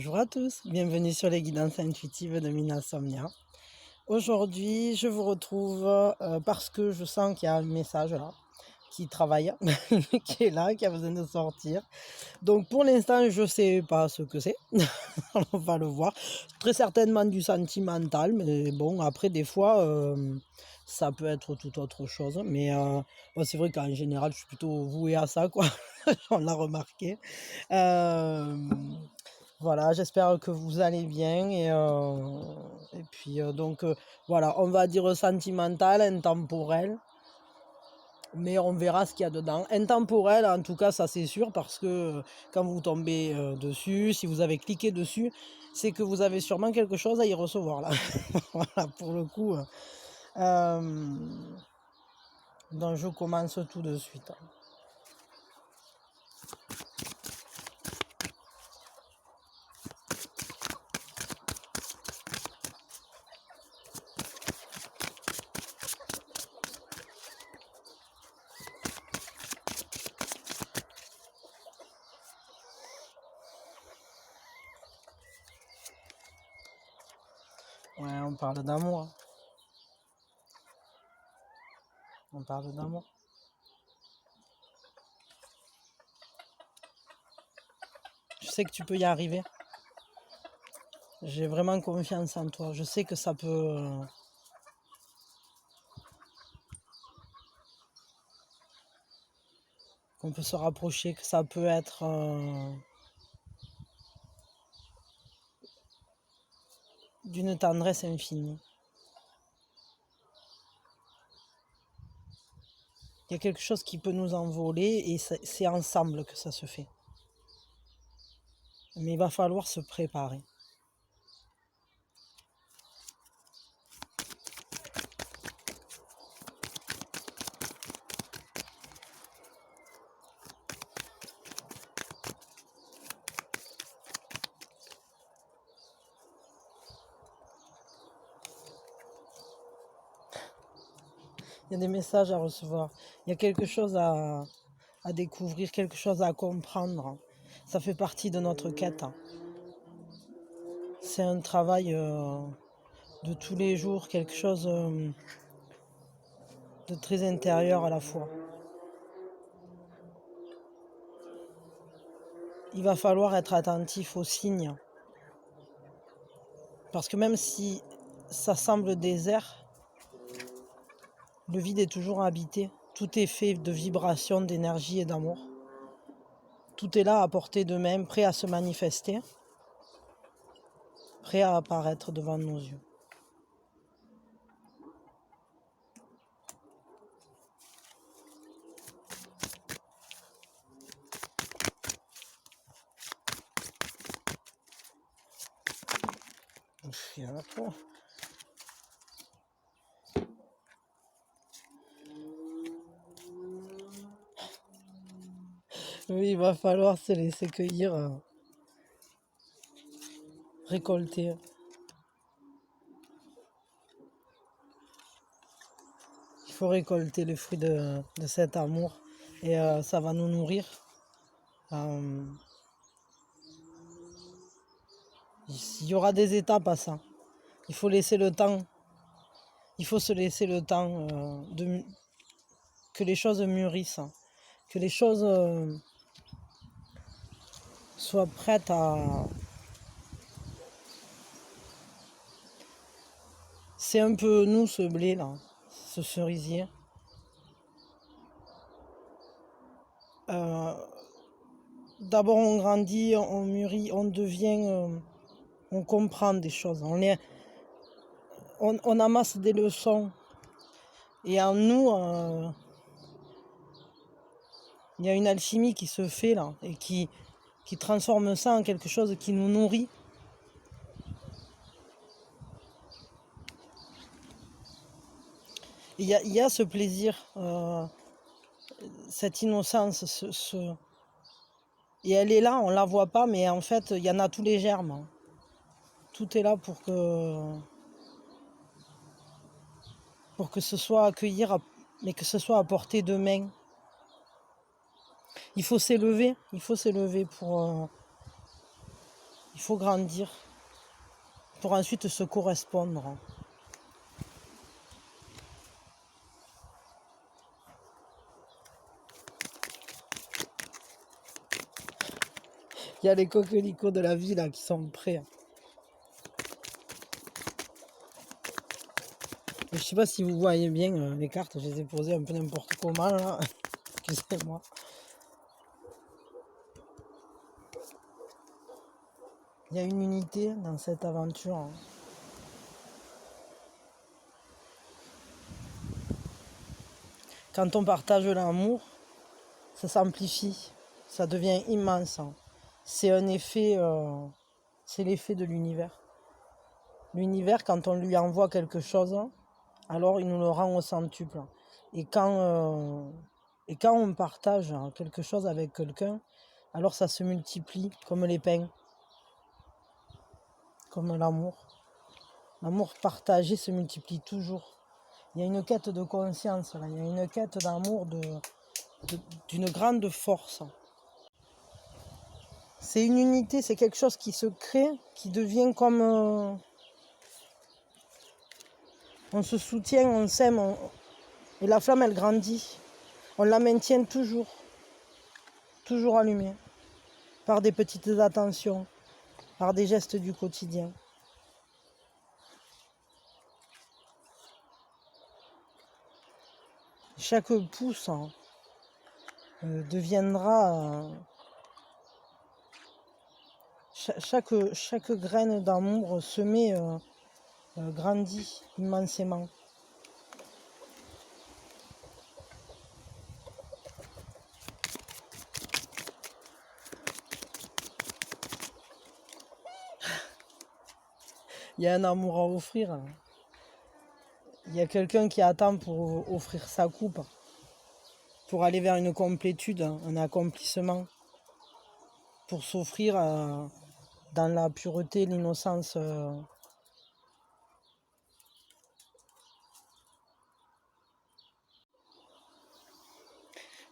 Bonjour à tous, bienvenue sur les guidances intuitives de Mina Somnia. Aujourd'hui, je vous retrouve parce que je sens qu'il y a un message là qui travaille, qui est là, qui a besoin de sortir. Donc pour l'instant, je ne sais pas ce que c'est, on va le voir. Très certainement du sentimental, mais bon, après des fois, ça peut être tout autre chose. Mais bon, c'est vrai qu'en général, je suis plutôt voué à ça, quoi. On l'a remarqué. Euh, voilà, j'espère que vous allez bien et puis donc voilà, on va dire sentimental, intemporel, mais on verra ce qu'il y a dedans. Intemporel, en tout cas, ça c'est sûr, parce que quand vous tombez dessus, si vous avez cliqué dessus, c'est que vous avez sûrement quelque chose à y recevoir là. Voilà, pour le coup. Donc je commence tout de suite. Ouais, on parle d'amour. On parle d'amour. Je sais que tu peux y arriver. J'ai vraiment confiance en toi. Je sais que ça peut... qu'on peut se rapprocher, que ça peut être d'une tendresse infinie. Il y a quelque chose qui peut nous envoler et c'est ensemble que ça se fait. Mais il va falloir se préparer. Il y a des messages à recevoir. Il y a quelque chose à découvrir, quelque chose à comprendre. Ça fait partie de notre quête. C'est un travail de tous les jours, quelque chose de très intérieur à la fois. Il va falloir être attentif aux signes. Parce que même si ça semble désert, le vide est toujours habité. Tout est fait de vibrations, d'énergie et d'amour. Tout est là à portée de main, prêt à se manifester, prêt à apparaître devant nos yeux. Il y en a trop. Oui, il va falloir se laisser cueillir, récolter. Il faut récolter les fruits de cet amour et ça va nous nourrir. Il y aura des étapes à ça. Il faut laisser le temps. Il faut se laisser le temps que les choses mûrissent, que les choses soient prêtes à... C'est un peu nous, ce blé là, ce cerisier. D'abord on grandit, on mûrit, on devient... on comprend des choses. On amasse des leçons. Et en nous, il y a une alchimie qui se fait là et qui transforme ça en quelque chose qui nous nourrit. Il y a ce plaisir, cette innocence, et elle est là, on la voit pas, mais en fait, il y en a tous les germes. Tout est là pour que ce soit accueillir, mais que ce soit à portée de main. Il faut s'élever pour faut grandir pour ensuite se correspondre. Il y a les coquelicots de la vie là qui sont prêts. Je sais pas si vous voyez bien les cartes, je les ai posées un peu n'importe comment là. Excusez-moi. Il y a une unité dans cette aventure. Quand on partage l'amour, ça s'amplifie, ça devient immense. C'est un effet, c'est l'effet de l'univers. L'univers, quand on lui envoie quelque chose, alors il nous le rend au centuple. Et quand on partage quelque chose avec quelqu'un, alors ça se multiplie comme les pains, comme l'amour. L'amour partagé se multiplie toujours. Il y a une quête de conscience, là. Il y a une quête d'amour, d'une grande force. C'est une unité, c'est quelque chose qui se crée, qui devient comme... on se soutient, on s'aime, et la flamme, elle grandit. On la maintient toujours allumée, par des petites attentions, par des gestes du quotidien. Chaque pouce deviendra... chaque graine d'amour semée grandit immensément. Il y a un amour à offrir. Il y a quelqu'un qui attend pour offrir sa coupe, pour aller vers une complétude, un accomplissement, pour s'offrir dans la pureté, l'innocence.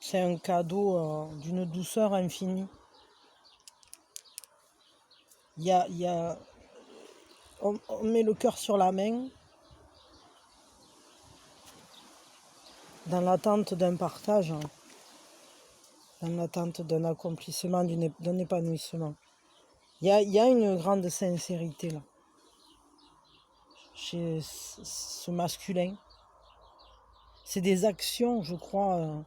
C'est un cadeau d'une douceur infinie. On met le cœur sur la main, dans l'attente d'un partage, dans l'attente d'un accomplissement, d'un épanouissement. Il y a une grande sincérité là, chez ce masculin. C'est des actions, je crois.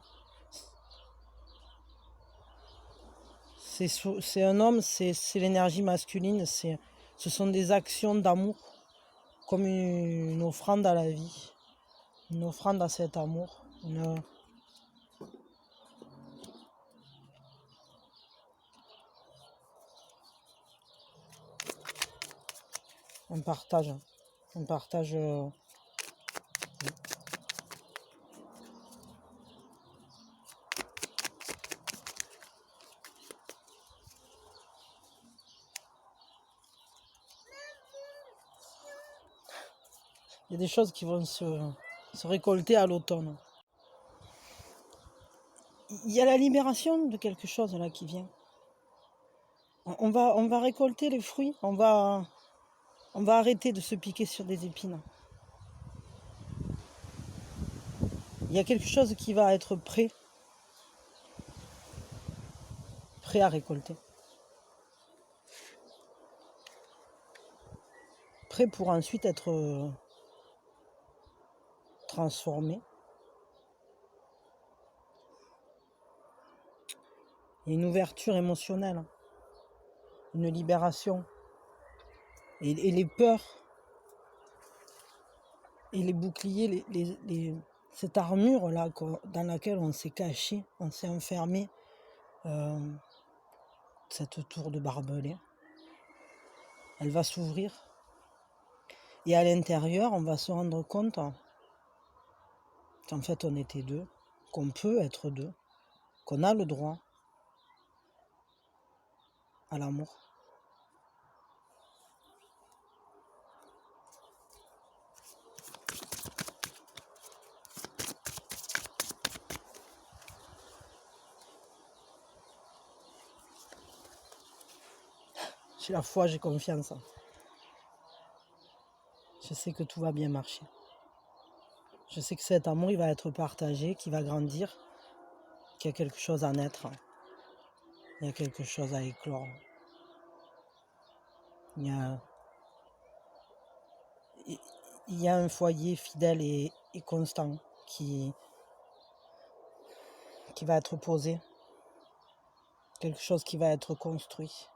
C'est un homme, c'est l'énergie masculine, ce sont des actions d'amour, comme une offrande à la vie, une offrande à cet amour, un partage. Il y a des choses qui vont se récolter à l'automne. Il y a la libération de quelque chose là qui vient. On va récolter les fruits, on va arrêter de se piquer sur des épines. Il y a quelque chose qui va être prêt à récolter. Prêt pour ensuite être transformé. Il y a une ouverture émotionnelle, une libération. Et les peurs et les boucliers, cette armure-là dans laquelle on s'est caché, on s'est enfermé, cette tour de barbelé, elle va s'ouvrir. Et à l'intérieur, on va se rendre compte qu'en fait on était deux, qu'on peut être deux, qu'on a le droit à l'amour. J'ai la foi, j'ai confiance. Je sais que tout va bien marcher. Je sais que cet amour, il va être partagé, qu'il va grandir, qu'il y a quelque chose à naître. Il y a quelque chose à éclore. Il y a, il y a un foyer fidèle et constant qui va être posé. Quelque chose qui va être construit.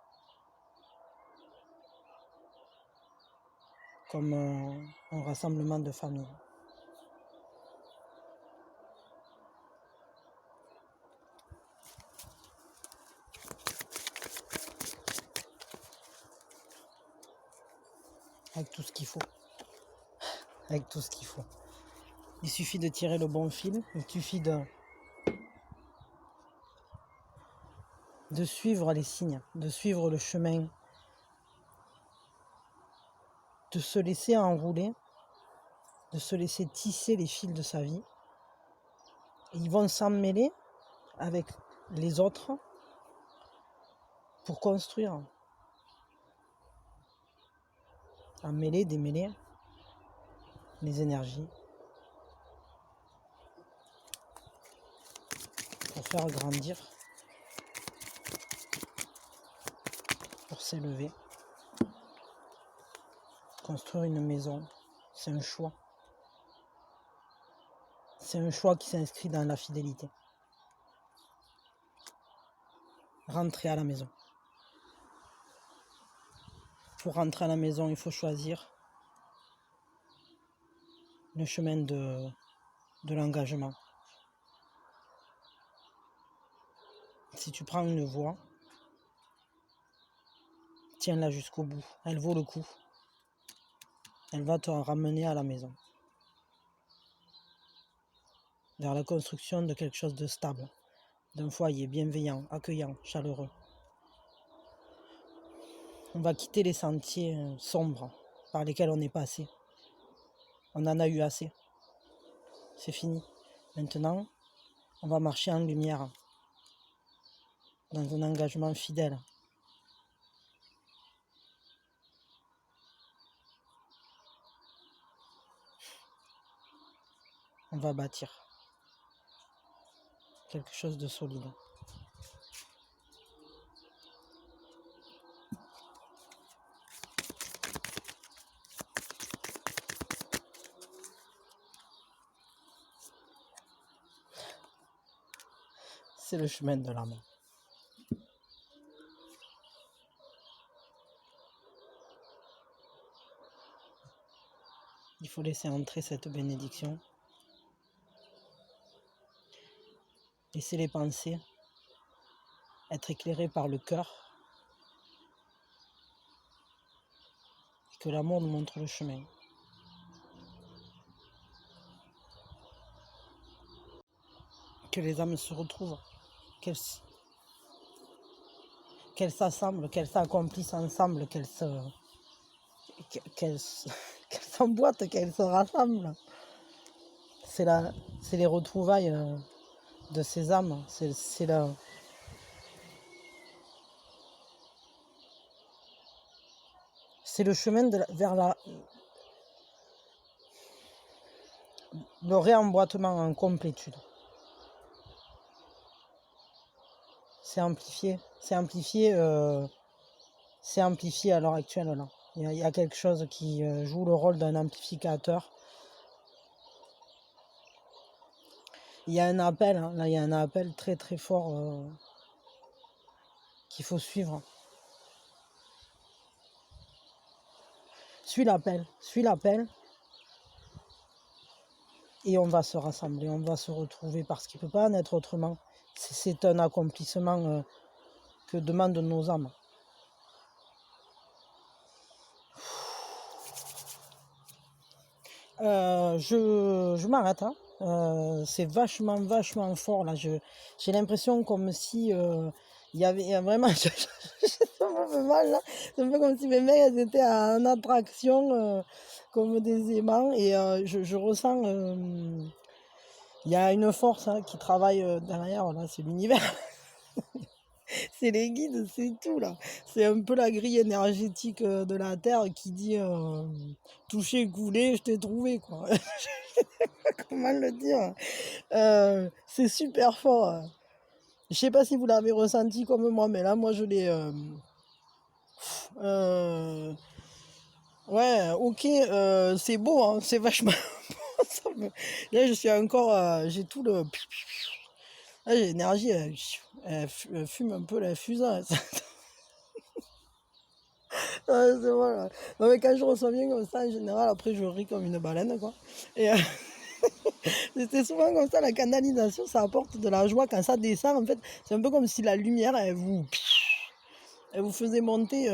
Comme un rassemblement de famille. Avec tout ce qu'il faut. Avec tout ce qu'il faut. Il suffit de tirer le bon fil. Il suffit de suivre les signes, de suivre le chemin, de se laisser enrouler, de se laisser tisser les fils de sa vie. Et ils vont s'en mêler avec les autres pour construire. Emmêler, démêler les énergies pour faire grandir, pour s'élever. Construire une maison, c'est un choix. C'est un choix qui s'inscrit dans la fidélité. Rentrer à la maison. Pour rentrer à la maison, il faut choisir le chemin de l'engagement. Si tu prends une voie, tiens-la jusqu'au bout. Elle vaut le coup. Elle va te ramener à la maison. Vers la construction de quelque chose de stable. D'un foyer bienveillant, accueillant, chaleureux. On va quitter les sentiers sombres par lesquels on est passé. On en a eu assez. C'est fini. Maintenant, on va marcher en lumière, dans un engagement fidèle. On va bâtir quelque chose de solide. C'est le chemin de l'amour. Il faut laisser entrer cette bénédiction. Laisser les pensées être éclairées par le cœur. Et que l'amour nous montre le chemin. Que les âmes se retrouvent. Qu'elles s'assemblent, qu'elles s'accomplissent ensemble, qu'elles s'emboîtent, qu'elles se rassemblent. C'est les retrouvailles de ces âmes. C'est le chemin vers le réemboîtement en complétude. C'est amplifié à l'heure actuelle là. Il y a quelque chose qui joue le rôle d'un amplificateur. Il y a un appel, là il y a un appel très très fort qu'il faut suivre. Suis l'appel et on va se rassembler, on va se retrouver parce qu'il ne peut pas en être autrement. C'est un accomplissement que demandent nos âmes. Je m'arrête. C'est vachement fort là. J'ai l'impression comme si il y avait vraiment ça me fait mal là. C'est un peu comme si mes mains elles étaient en attraction comme des aimants et je ressens il y a une force qui travaille derrière là, c'est l'univers. C'est les guides, c'est tout là. C'est un peu la grille énergétique de la Terre qui dit toucher, couler, je t'ai trouvé quoi. Comment le dire? C'est super fort. Je sais pas si vous l'avez ressenti comme moi, mais là, moi, je l'ai. Euh, ouais, ok, c'est beau, hein, c'est vachement beau. Là, je suis encore. J'ai tout le. Là, j'ai l'énergie, elle fume un peu la fusée. Ouais, c'est voilà. Non, mais quand je reçois bien comme ça, en général, après, je ris comme une baleine, quoi. Et c'est souvent comme ça, la canalisation, ça apporte de la joie quand ça descend. En fait, c'est un peu comme si la lumière, elle vous faisait monter.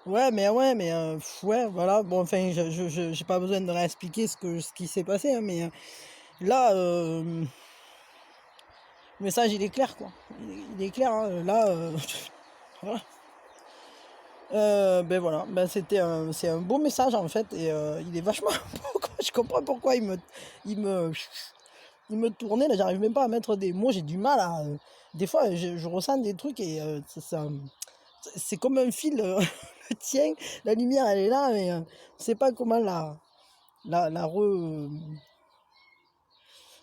Ouais, mais ouais, voilà. Bon, enfin, j'ai pas besoin de réexpliquer ce qui s'est passé, hein, mais là, le message, il est clair, quoi. Il est clair, hein, là, voilà. Ben voilà, ben c'est un beau message en fait, et il est vachement beau, quoi. Je comprends pourquoi il me, il me tournait, là, j'arrive même pas à mettre des mots, j'ai du mal à. Des fois, je ressens des trucs et c'est comme un fil, le tien, la lumière elle est là, mais je sais pas comment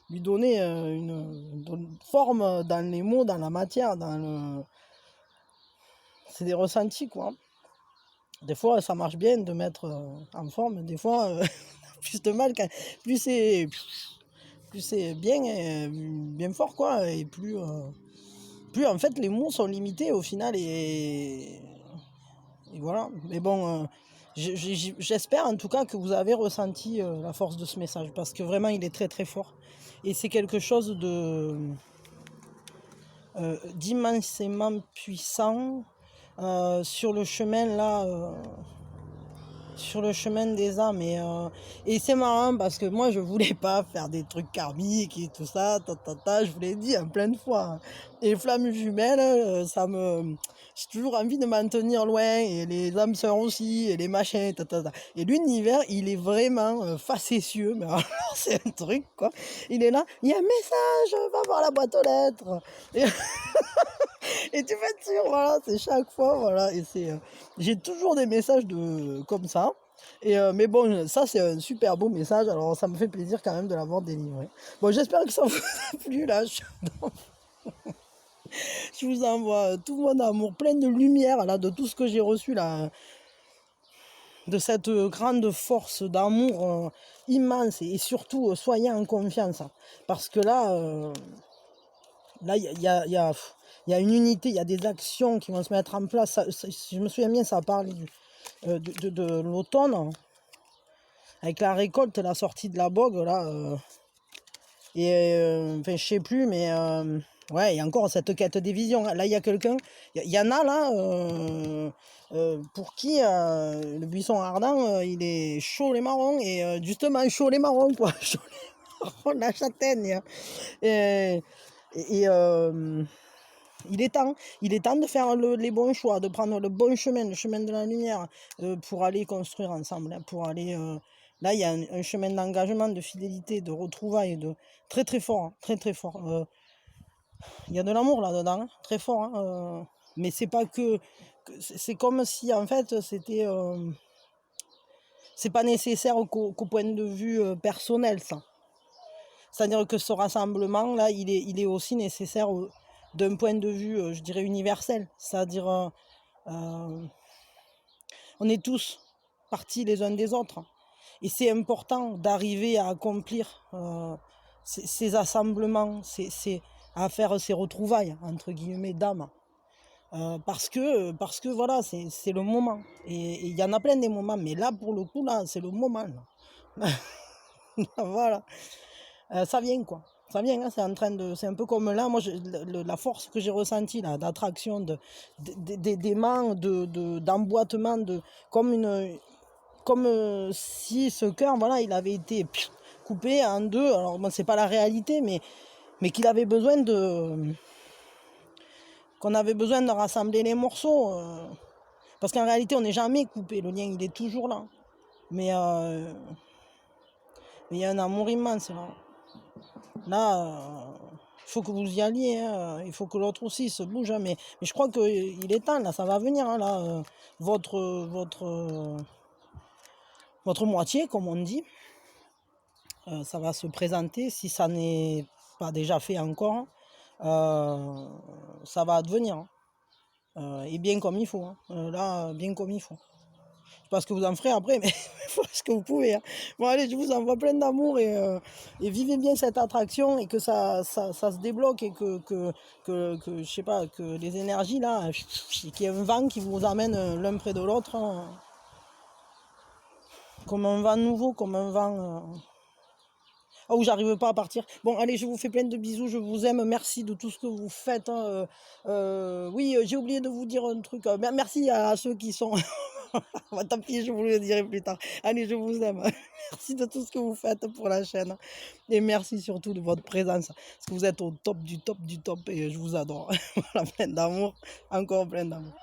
lui donner une forme dans les mots, dans la matière, c'est des ressentis quoi. Des fois, ça marche bien de mettre en forme, des fois, plus de mal, plus c'est bien, bien fort, quoi, et plus en fait les mots sont limités au final, et voilà. Mais bon, j'espère en tout cas que vous avez ressenti la force de ce message, parce que vraiment, il est très très fort. Et c'est quelque chose d'immensément puissant sur le chemin là. Sur le chemin des âmes, et c'est marrant parce que moi je voulais pas faire des trucs karmiques et tout ça, je vous l'ai dit en plein de fois, hein. Et les flammes jumelles, j'ai toujours envie de m'en tenir loin, et les âmes sœurs aussi, et les machins, et l'univers il est vraiment facétieux, mais alors, c'est un truc quoi. Il est là, il y a un message, va voir la boîte aux lettres, et, et tu fais sûr, voilà, c'est chaque fois, voilà, et j'ai toujours des messages comme ça. Et mais bon, ça c'est un super beau message, alors ça me fait plaisir quand même de l'avoir délivré. Bon, j'espère que ça vous a plu là. Je vous envoie tout mon amour, plein de lumière là, de tout ce que j'ai reçu là, de cette grande force d'amour immense, et surtout soyez en confiance, hein. Parce que là, il y a une unité, il y a des actions qui vont se mettre en place. Si je me souviens bien, ça parle de l'automne, hein, avec la récolte, la sortie de la bogue, là. Enfin, je sais plus, mais ouais, il y a encore cette quête des visions. Là, il y a quelqu'un, il y en a là, pour qui le buisson ardent, il est chaud les marrons, et justement, chaud les marrons, quoi. Chaud les marrons, la châtaigne, hein. Et, et, il est temps de faire les bons choix, de prendre le bon chemin, le chemin de la lumière, pour aller construire ensemble, hein, pour aller. Là, il y a un chemin d'engagement, de fidélité, de retrouvailles, très très fort, hein, très très fort. Il y a de l'amour là-dedans, hein, très fort, hein, mais c'est pas c'est comme si en fait c'est pas nécessaire qu'au point de vue personnel, ça. C'est-à-dire que ce rassemblement là, il est aussi nécessaire d'un point de vue, je dirais, universel. C'est-à-dire, on est tous partis les uns des autres. Et c'est important d'arriver à accomplir ces assemblements, à faire ces retrouvailles, entre guillemets, d'âme. Parce que voilà, c'est le moment. Et il y en a plein des moments, mais là, pour le coup, là, c'est le moment, là. Voilà. Ça vient quoi. Ça vient, hein, c'est un peu comme là, moi, la force que j'ai ressentie là, d'attraction, d'aimant, d'emboîtement, comme si ce cœur, voilà, il avait été coupé en deux. Alors bon, c'est pas la réalité, mais qu'on avait besoin de rassembler les morceaux, parce qu'en réalité, on n'est jamais coupé. Le lien, il est toujours là. Mais il y a un amour immense là. Là, faut que vous y alliez, hein, il faut que l'autre aussi se bouge, hein, mais je crois qu'il est temps, là, ça va venir, hein, là, votre moitié, comme on dit, ça va se présenter, si ça n'est pas déjà fait encore, ça va advenir, hein, et bien comme il faut, hein, là, bien comme il faut. Je sais pas ce que vous en ferez après, mais faites ce que vous pouvez, hein. Bon allez, je vous envoie plein d'amour et vivez bien cette attraction et que ça se débloque et que je sais pas, que les énergies là, qu'il y ait un vent qui vous amène l'un près de l'autre, hein, comme un vent nouveau, comme un vent... Oh, j'arrive pas à partir. Bon, allez, je vous fais plein de bisous, je vous aime, merci de tout ce que vous faites, hein, oui, j'ai oublié de vous dire un truc, merci à ceux qui sont... Bah, tant pis, je vous le dirai plus tard. Allez, je vous aime. Merci de tout ce que vous faites pour la chaîne. Et merci surtout de votre présence. Parce que vous êtes au top du top du top et je vous adore. Voilà, plein d'amour. Encore plein d'amour.